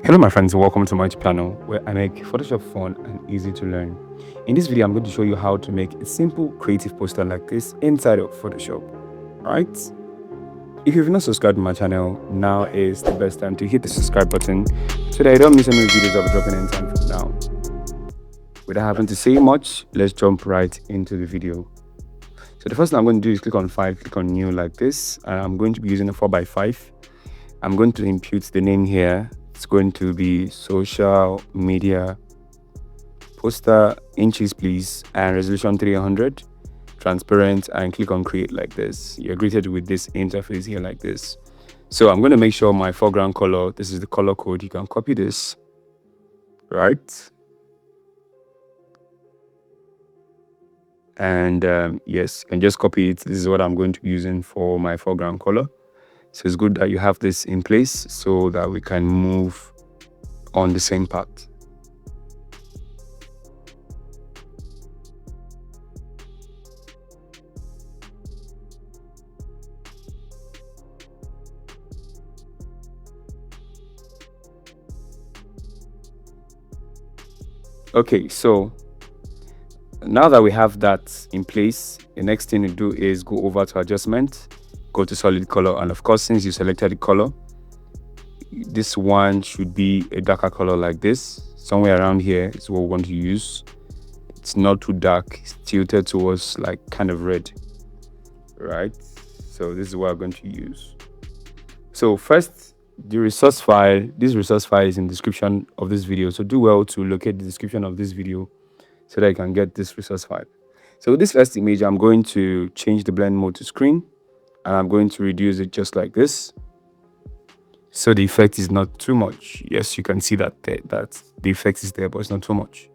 Hello my friends, welcome to my channel where I make Photoshop fun and easy to learn. In this video, I'm going to show you how to make a simple creative poster like this inside of Photoshop, right? If you've not subscribed to my channel, now is the best time to hit the subscribe button so that you don't miss any videos I'll be dropping anytime from now. Without having to say much, let's jump right into the video. So the first thing I'm going to do is click on File, click on New like this, and I'm going to be using a 4x5. I'm going to impute the name here. It's going to be social media poster, inches please, and resolution 300, transparent, and click on create like this. You're greeted with this interface here like this. So I'm going to make sure my foreground color, this is the color code. You can copy this, right? And yes, you can just copy it. This is what I'm going to be using for my foreground color. So it's good that you have this in place so that we can move on the same path. Okay, so now that we have that in place, the next thing to do is go over to adjustment, go to solid color, and of course, since you selected the color, this one should be a darker color like this. Somewhere around here is what we want to use. It's not too dark, it's tilted towards like kind of red, right? So this is what I'm going to use. So first, the resource file. This resource file is in the description of this video, so do well to locate the description of this video so that you can get this resource file. So with this first image, I'm going to change the blend mode to screen, and I'm going to reduce it just like this, so the effect is not too much. Yes, you can see that that the effect is there, but it's not too much.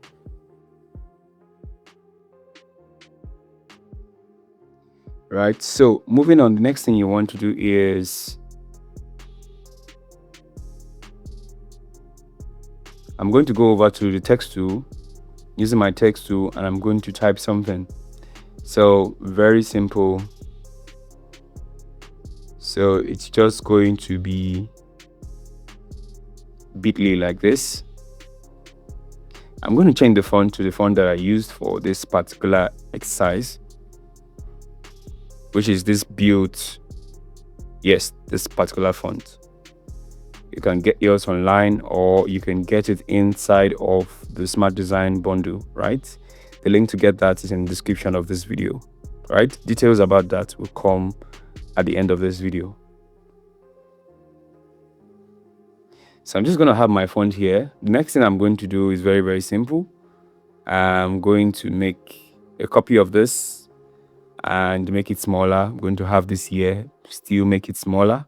Right, so moving on, the next thing you want to do is I'm going to go over to the text tool, using my text tool, and I'm going to type something. So very simple. So it's just going to be bit.ly like this. I'm going to change the font to the font that I used for this particular exercise, which is this built, yes, this particular font. You can get yours online, or you can get it inside of the Smart Design bundle, right? The link to get that is in the description of this video, right? Details about that will come at the end of this video. So I'm just going to have my font here. The next thing I'm going to do is very, very simple. I'm going to make a copy of this and make it smaller. I'm going to have this here, still make it smaller.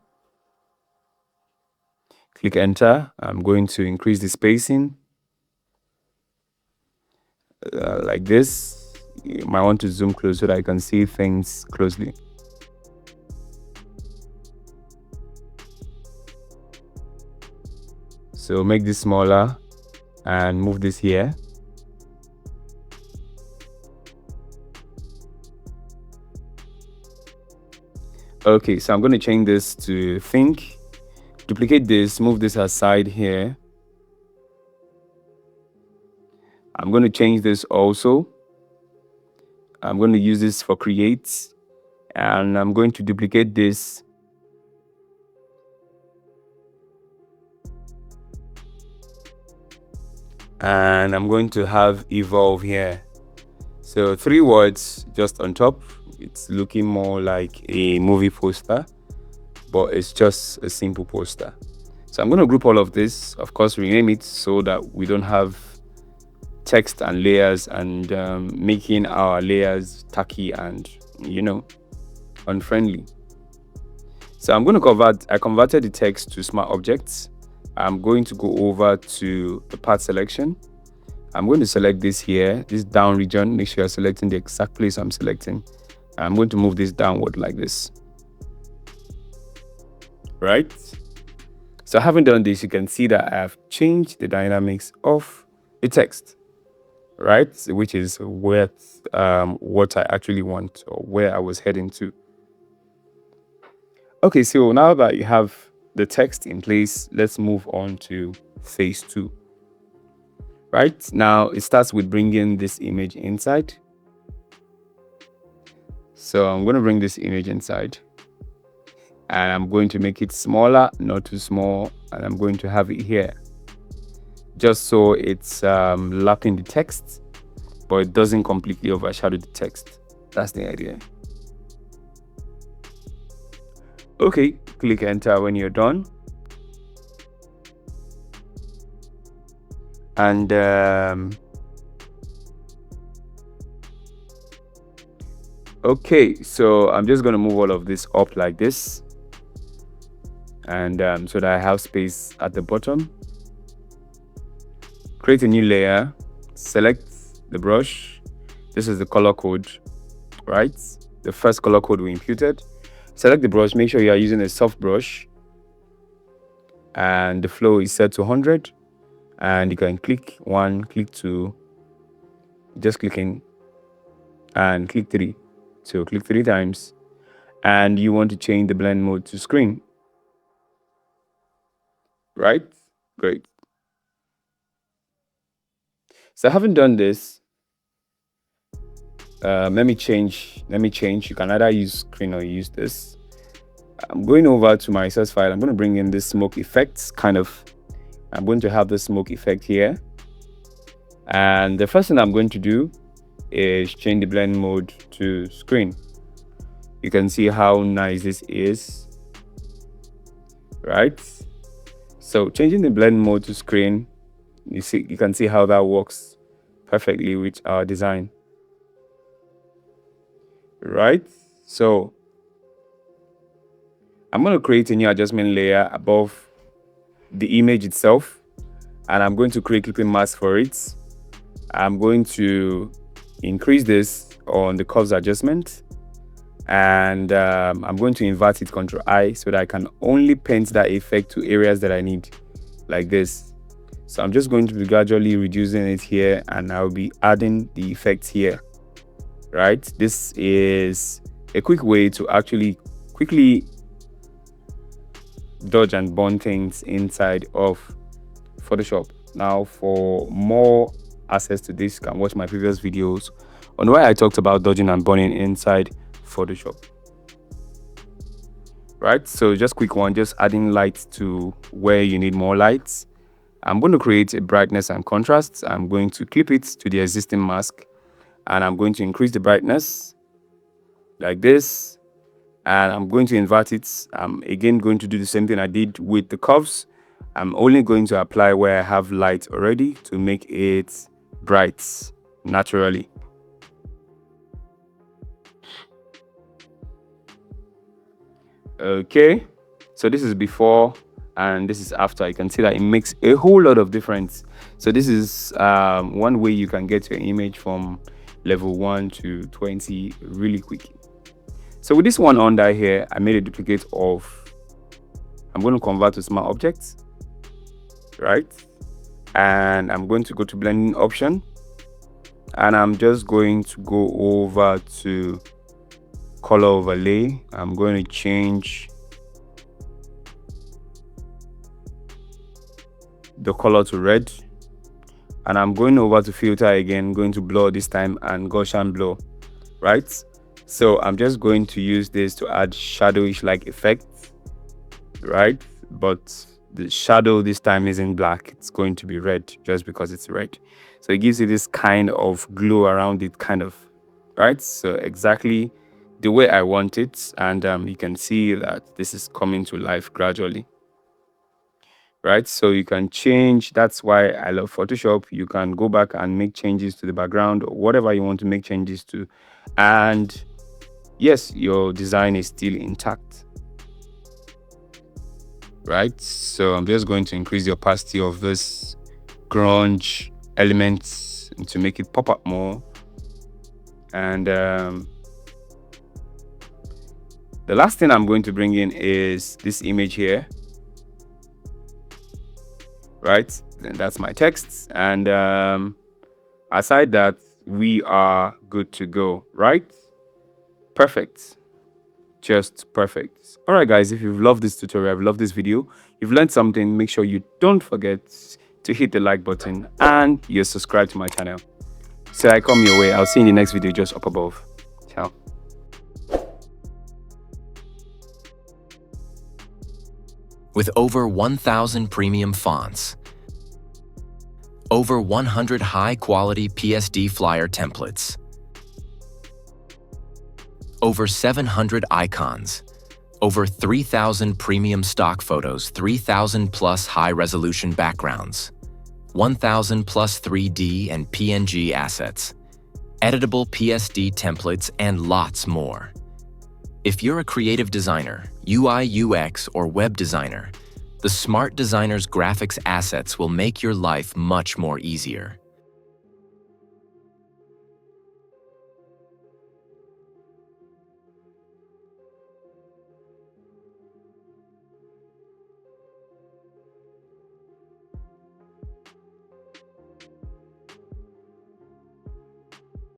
Click enter. I'm going to increase the spacing like this. You might want to zoom close so that I can see things closely. So make this smaller and move this here. Okay, so I'm going to change this to think. Duplicate this, move this aside here. I'm going to change this also. I'm going to use this for create, and I'm going to duplicate this. And I'm going to have evolve here. So 3 words just on top. It's looking more like a movie poster, but it's just a simple poster. So I'm going to group all of this, of course, rename it so that we don't have text and layers and making our layers tacky and, you know, unfriendly. So I'm going to I converted the text to smart objects. I'm going to go over to the path selection. I'm going to select this here, this down region. Make sure you're selecting the exact place I'm selecting. I'm going to move this downward like this. Right? So having done this, you can see that I have changed the dynamics of the text, right? Which is what I actually want, or where I was heading to. Okay, so now that you have the text in place, let's move on to phase 2. Right now, it starts with bringing this image inside. So I'm going to bring this image inside, and I'm going to make it smaller, not too small, and I'm going to have it here, just so it's lapping the text, but it doesn't completely overshadow the text. That's the idea. Okay, click enter when you're done. And okay, so I'm just going to move all of this up like this, and so that I have space at the bottom. Create a new layer, select the brush. This is the color code, right? The first color code we imputed. Select the brush, make sure you are using a soft brush, and the flow is set to 100, and you can click 1, click 2, just clicking, and click 3. So click 3 times, and you want to change the blend mode to screen, right? Great. So having done this, let me change. You can either use screen or use this. I'm going over to my source file. I'm going to bring in this smoke effects I'm going to have the smoke effect here, and the first thing I'm going to do is change the blend mode to screen. You can see how nice this is, right? So changing the blend mode to screen, you can see how that works perfectly with our design, right? So I'm going to create a new adjustment layer above the image itself, and I'm going to create clipping mask for it. I'm going to increase this on the curves adjustment, and I'm going to invert it, Ctrl I, so that I can only paint that effect to areas that I need, like this. So I'm just going to be gradually reducing it here, and I'll be adding the effects here, right? This is a quick way to actually quickly dodge and burn things inside of Photoshop. Now, for more access to this, you can watch my previous videos on why I talked about dodging and burning inside Photoshop. Right, so just quick one, just adding light to where you need more lights. I'm going to create a brightness and contrast. I'm going to clip it to the existing mask, and I'm going to increase the brightness like this, and I'm going to invert it. I'm again going to do the same thing I did with the curves. I'm only going to apply where I have light already to make it bright naturally. Okay, so this is before and this is after. You can see that it makes a whole lot of difference. So this is one way you can get your image from level 1 to 20 really quickly. So with this one under here, I made a duplicate of, I'm going to convert to smart objects, right? And I'm going to go to blending option, and I'm just going to go over to color overlay. I'm going to change the color to red, and I'm going over to filter again, going to blur this time and Gaussian blur, right? So I'm just going to use this to add shadowish like effect, right? But the shadow this time isn't black, it's going to be red just because it's red. So it gives you this kind of glow around it, kind of, right? So exactly the way I want it, and you can see that this is coming to life gradually, right? So you can change. That's why I love Photoshop. You can go back and make changes to the background or whatever you want to make changes to, and yes, your design is still intact, right? So I'm just going to increase the opacity of this grunge elements to make it pop up more, and the last thing I'm going to bring in is this image here, right? And that's my text, and aside that, we are good to go, right? Perfect. just perfect. All right, guys, if you've loved this tutorial, you've loved this video, you've learned something, make sure you don't forget to hit the like button and you're subscribed to my channel. So I come your way. I'll see you in the next video just up above. Ciao. With over 1,000 premium fonts, over 100 high-quality PSD flyer templates, over 700 icons, over 3,000 premium stock photos, 3,000 plus high-resolution backgrounds, 1,000 plus 3D and PNG assets, editable PSD templates, and lots more. If you're a creative designer, UI, UX, or web designer, the Smart Designer's graphics assets will make your life much more easier.